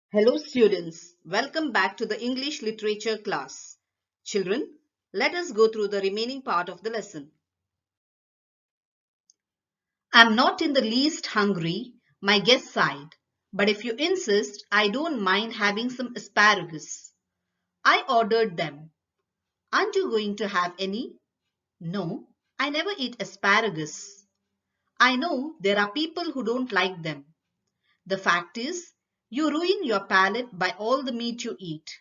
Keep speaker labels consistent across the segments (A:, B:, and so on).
A: Hello students, welcome back to the English literature class. Children, let us go through the remaining part of the lesson. I'm not in the least hungry, my guest sighed, but if you insist, I don't mind having some asparagus. I ordered them. Aren't you going to have any? No, I never eat asparagus. I know there are people who don't like them. The fact is, you ruin your palate by all the meat you eat.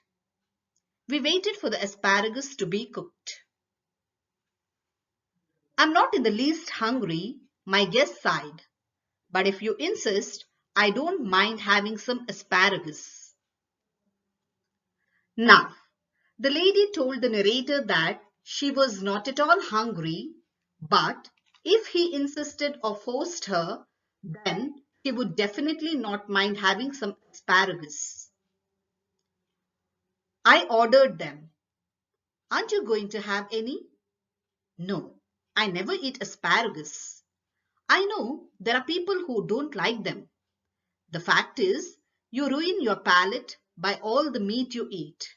A: We waited for the asparagus to be cooked. I'm not in the least hungry, my guest sighed. But if you insist, I don't mind having some asparagus. Now, the lady told the narrator that she was not at all hungry, but if he insisted or forced her, then she would definitely not mind having some asparagus. I ordered them. Aren't you going to have any? No, I never eat asparagus. I know there are people who don't like them. The fact is, you ruin your palate by all the meat you eat.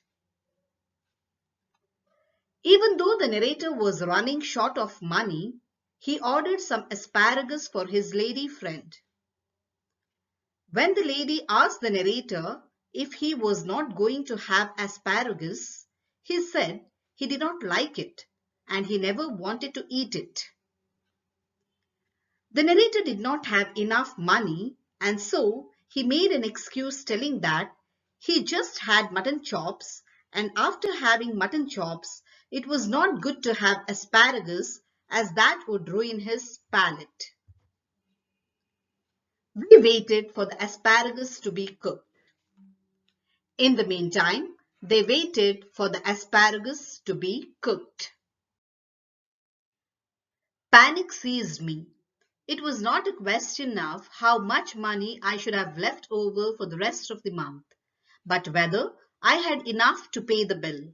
A: Even though the narrator was running short of money, he ordered some asparagus for his lady friend. When the lady asked the narrator if he was not going to have asparagus, he said he did not like it and he never wanted to eat it. The narrator did not have enough money and so he made an excuse telling that he just had mutton chops and after having mutton chops, it was not good to have asparagus as that would ruin his palate. We waited for the asparagus to be cooked. In the meantime, they waited for the asparagus to be cooked. Panic seized me. It was not a question of how much money I should have left over for the rest of the month, but whether I had enough to pay the bill.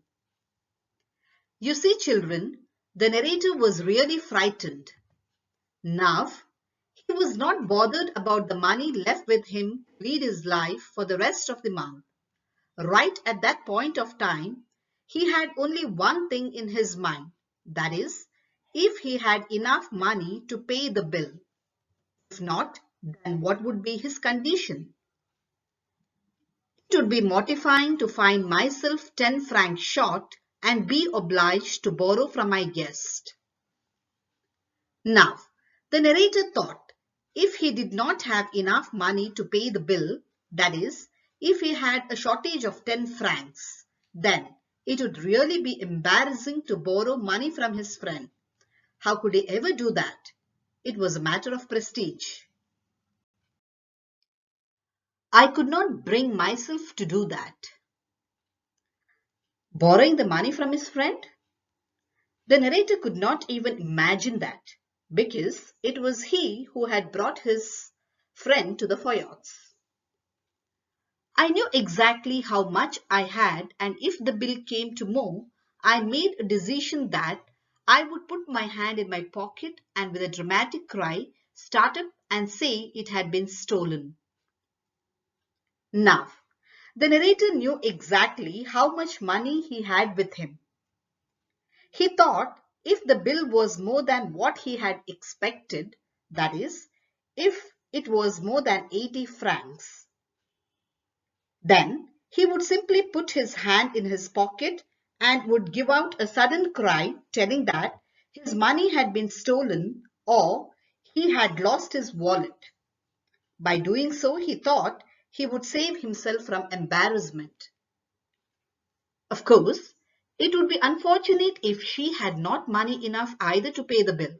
A: You see, children, the narrator was really frightened. Now, he was not bothered about the money left with him to lead his life for the rest of the month. Right at that point of time, he had only one thing in his mind, that is, if he had enough money to pay the bill. If not, then what would be his condition? It would be mortifying to find myself 10 francs short and be obliged to borrow from my guest. Now, the narrator thought if he did not have enough money to pay the bill, that is, if he had a shortage of 10 francs, then it would really be embarrassing to borrow money from his friend. How could he ever do that? It was a matter of prestige. I could not bring myself to do that. Borrowing the money from his friend? The narrator could not even imagine that because it was he who had brought his friend to the Foyots. I knew exactly how much I had and if the bill came to more, I made a decision that I would put my hand in my pocket and with a dramatic cry start up and say it had been stolen. Now, the narrator knew exactly how much money he had with him. He thought if the bill was more than what he had expected, that is, if it was more than 80 francs, then he would simply put his hand in his pocket and would give out a sudden cry telling that his money had been stolen or he had lost his wallet. By doing so, he thought he would save himself from embarrassment. Of course, it would be unfortunate if she had not money enough either to pay the bill.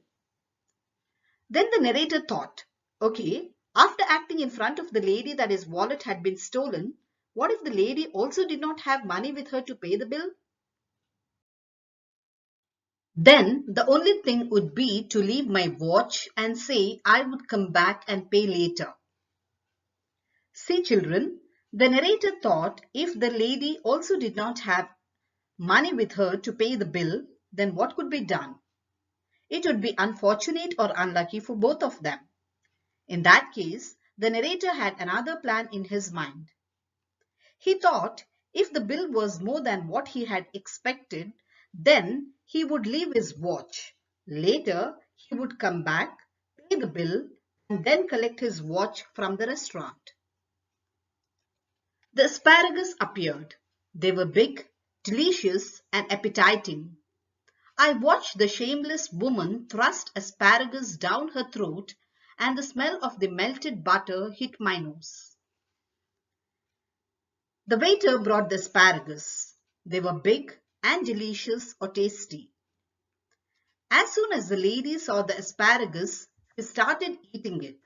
A: Then the narrator thought, okay, after acting in front of the lady that his wallet had been stolen, what if the lady also did not have money with her to pay the bill? Then the only thing would be to leave my watch and say I would come back and pay later. See, children, the narrator thought if the lady also did not have money with her to pay the bill, then what could be done? It would be unfortunate or unlucky for both of them. In that case, the narrator had another plan in his mind. He thought if the bill was more than what he had expected, then he would leave his watch. Later, he would come back, pay the bill, and then collect his watch from the restaurant. The asparagus appeared. They were big, delicious, and appetizing. I watched the shameless woman thrust asparagus down her throat, and the smell of the melted butter hit my nose. The waiter brought the asparagus. They were big and delicious or tasty. As soon as the lady saw the asparagus, she started eating it.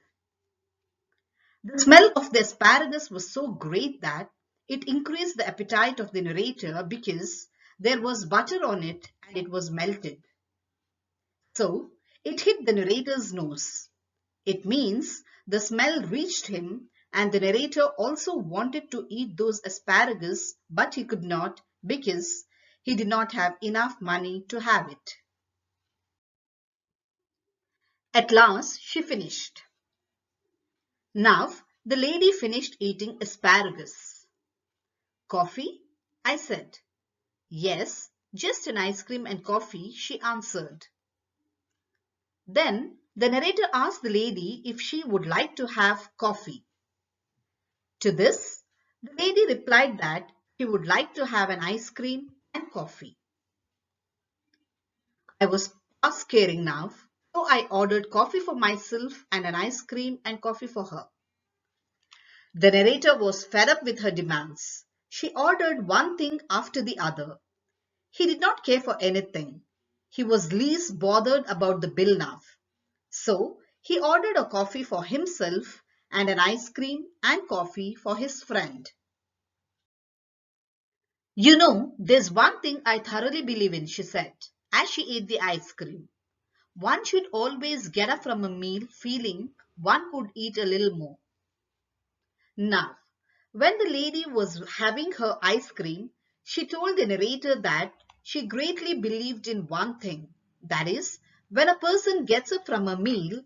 A: The smell of the asparagus was so great that it increased the appetite of the narrator because there was butter on it and it was melted. So it hit the narrator's nose. It means the smell reached him and the narrator also wanted to eat those asparagus, but he could not because he did not have enough money to have it. At last she finished. Now the lady finished eating asparagus. Coffee? I said. Yes, just an ice cream and coffee, she answered. Then the narrator asked the lady if she would like to have coffee. To this, the lady replied that she would like to have an ice cream and coffee. I was past caring now, so I ordered coffee for myself and an ice cream and coffee for her. The narrator was fed up with her demands. She ordered one thing after the other. He did not care for anything. He was least bothered about the bill now. So he ordered a coffee for himself and an ice cream and coffee for his friend. You know, there's one thing I thoroughly believe in, she said, as she ate the ice cream. One should always get up from a meal feeling one could eat a little more. Now, when the lady was having her ice cream, she told the narrator that she greatly believed in one thing. That is, when a person gets up from a meal,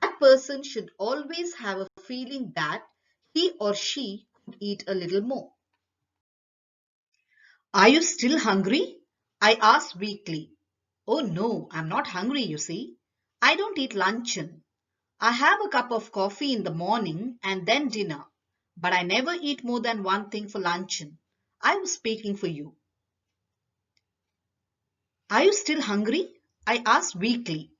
A: that person should always have a feeling that he or she could eat a little more. Are you still hungry? I asked weakly. Oh no, I'm not hungry, you see. I don't eat luncheon. I have a cup of coffee in the morning and then dinner, but I never eat more than one thing for luncheon. I was speaking for you. Are you still hungry? I asked weakly.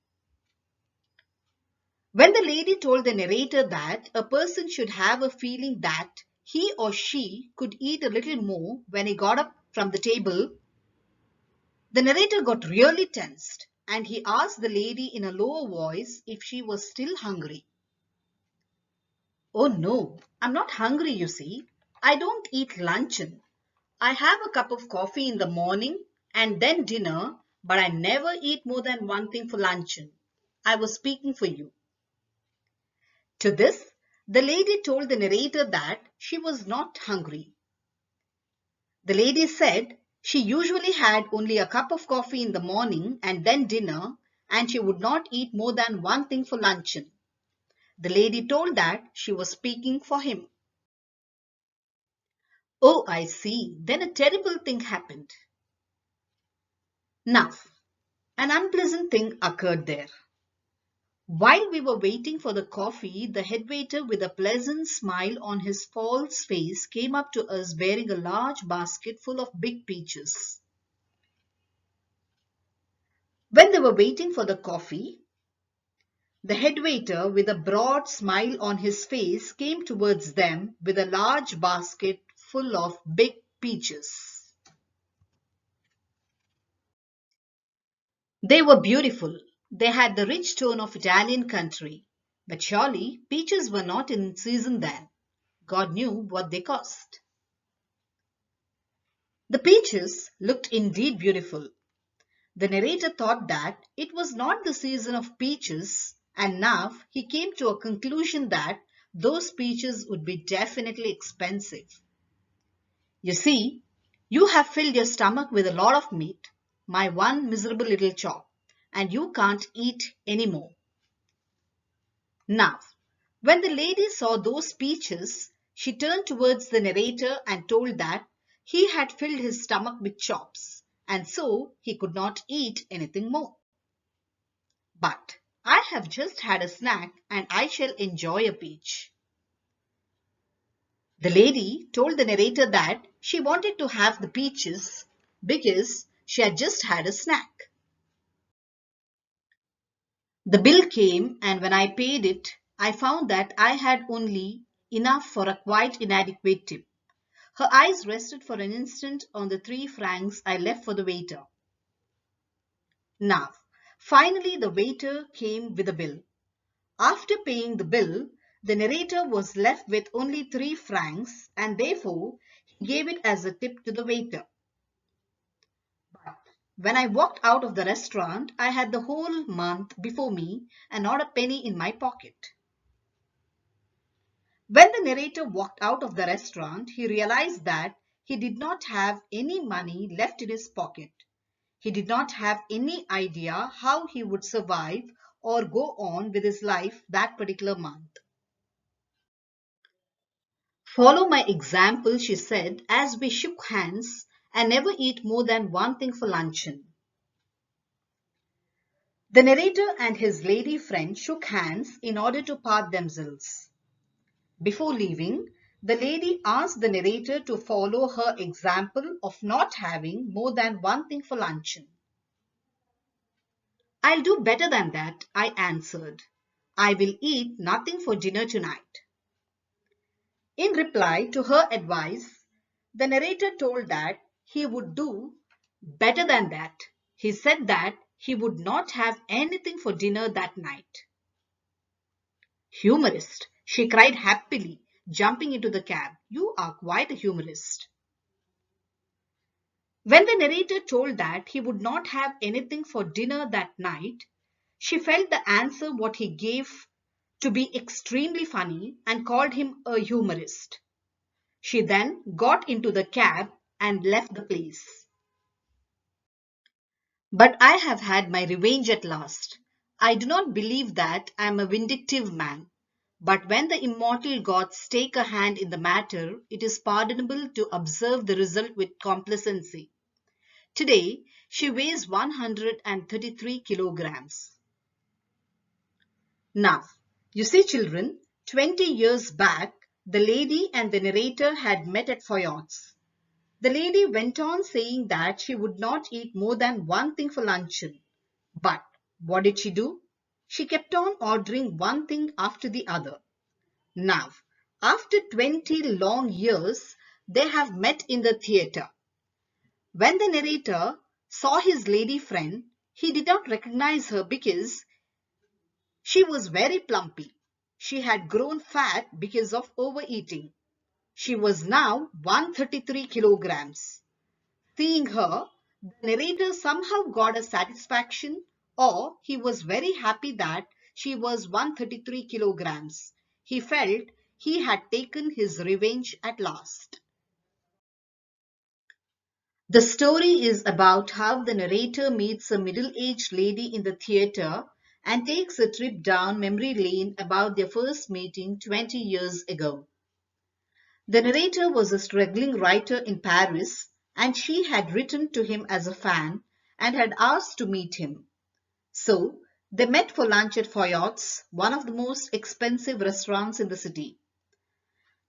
A: When the lady told the narrator that a person should have a feeling that he or she could eat a little more when he got up from the table, the narrator got really tensed and he asked the lady in a lower voice if she was still hungry. Oh no, I'm not hungry, you see. I don't eat luncheon. I have a cup of coffee in the morning and then dinner, but I never eat more than one thing for luncheon. I was speaking for you. To this, the lady told the narrator that she was not hungry. The lady said she usually had only a cup of coffee in the morning and then dinner, and she would not eat more than one thing for luncheon. The lady told that she was speaking for him. Oh, I see. Then a terrible thing happened. Now, an unpleasant thing occurred there. While we were waiting for the coffee, the head waiter with a pleasant smile on his false face came up to us bearing a large basket full of big peaches. When they were waiting for the coffee, the head waiter with a broad smile on his face came towards them with a large basket full of big peaches. They were beautiful. They had the rich tone of Italian country. But surely peaches were not in season then. God knew what they cost. The peaches looked indeed beautiful. The narrator thought that it was not the season of peaches, and now he came to a conclusion that those peaches would be definitely expensive. You see, you have filled your stomach with a lot of meat, my one miserable little chop, and you can't eat any more. Now, when the lady saw those peaches, She turned towards the narrator and told that he had filled his stomach with chops and so he could not eat anything more. But I have just had a snack and I shall enjoy a peach. The lady told the narrator that she wanted to have the peaches because she had just had a snack. The bill came, and when I paid it, I found that I had only enough for a quite inadequate tip. Her eyes rested for an instant on the 3 francs I left for the waiter. Now, finally, the waiter came with a bill. After paying the bill, the narrator was left with only 3 francs and therefore he gave it as a tip to the waiter. But when I walked out of the restaurant, I had the whole month before me and not a penny in my pocket. When the narrator walked out of the restaurant, he realized that he did not have any money left in his pocket. He did not have any idea how he would survive or go on with his life that particular month. Follow my example, she said, as we shook hands, and never eat more than one thing for luncheon. The narrator and his lady friend shook hands in order to part themselves. Before leaving, the lady asked the narrator to follow her example of not having more than one thing for luncheon. I'll do better than that, I answered. I will eat nothing for dinner tonight. In reply to her advice, the narrator told that he would do better than that. He said that he would not have anything for dinner that night. Humorist, she cried happily, jumping into the cab. You are quite a humorist. When the narrator told that he would not have anything for dinner that night, she felt the answer what he gave to be extremely funny and called him a humorist. She then got into the cab and left the place. But I have had my revenge at last. I do not believe that I am a vindictive man. But when the immortal gods take a hand in the matter, it is pardonable to observe the result with complacency. Today, she weighs 133 kilograms. Now, you see children, 20 years back, the lady and the narrator had met at Foyot's. The lady went on saying that she would not eat more than one thing for luncheon. But what did she do? She kept on ordering one thing after the other. Now, after 20 long years, they have met in the theatre. When the narrator saw his lady friend, he did not recognize her because she was very plumpy. She had grown fat because of overeating. She was now 133 kilograms. Seeing her, the narrator somehow got a satisfaction, or he was very happy that she was 133 kilograms. He felt he had taken his revenge at last. The story is about how the narrator meets a middle-aged lady in the theatre and takes a trip down memory lane about their first meeting 20 years ago. The narrator was a struggling writer in Paris, and she had written to him as a fan and had asked to meet him. So, they met for lunch at Foyot's, one of the most expensive restaurants in the city.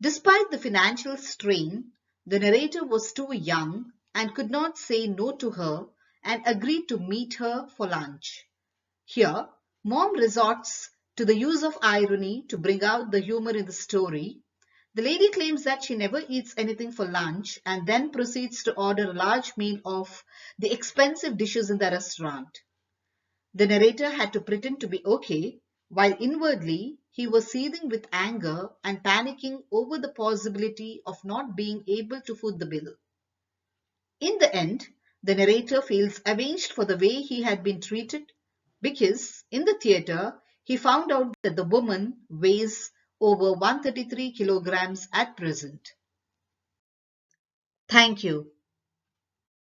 A: Despite the financial strain, the narrator was too young and could not say no to her and agreed to meet her for lunch. Here, Mom resorts to the use of irony to bring out the humor in the story. The lady claims that she never eats anything for lunch and then proceeds to order a large meal of the expensive dishes in the restaurant. The narrator had to pretend to be okay, while inwardly he was seething with anger and panicking over the possibility of not being able to foot the bill. In the end, the narrator feels avenged for the way he had been treated because in the theatre he found out that the woman weighs over 133 kilograms at present. Thank you.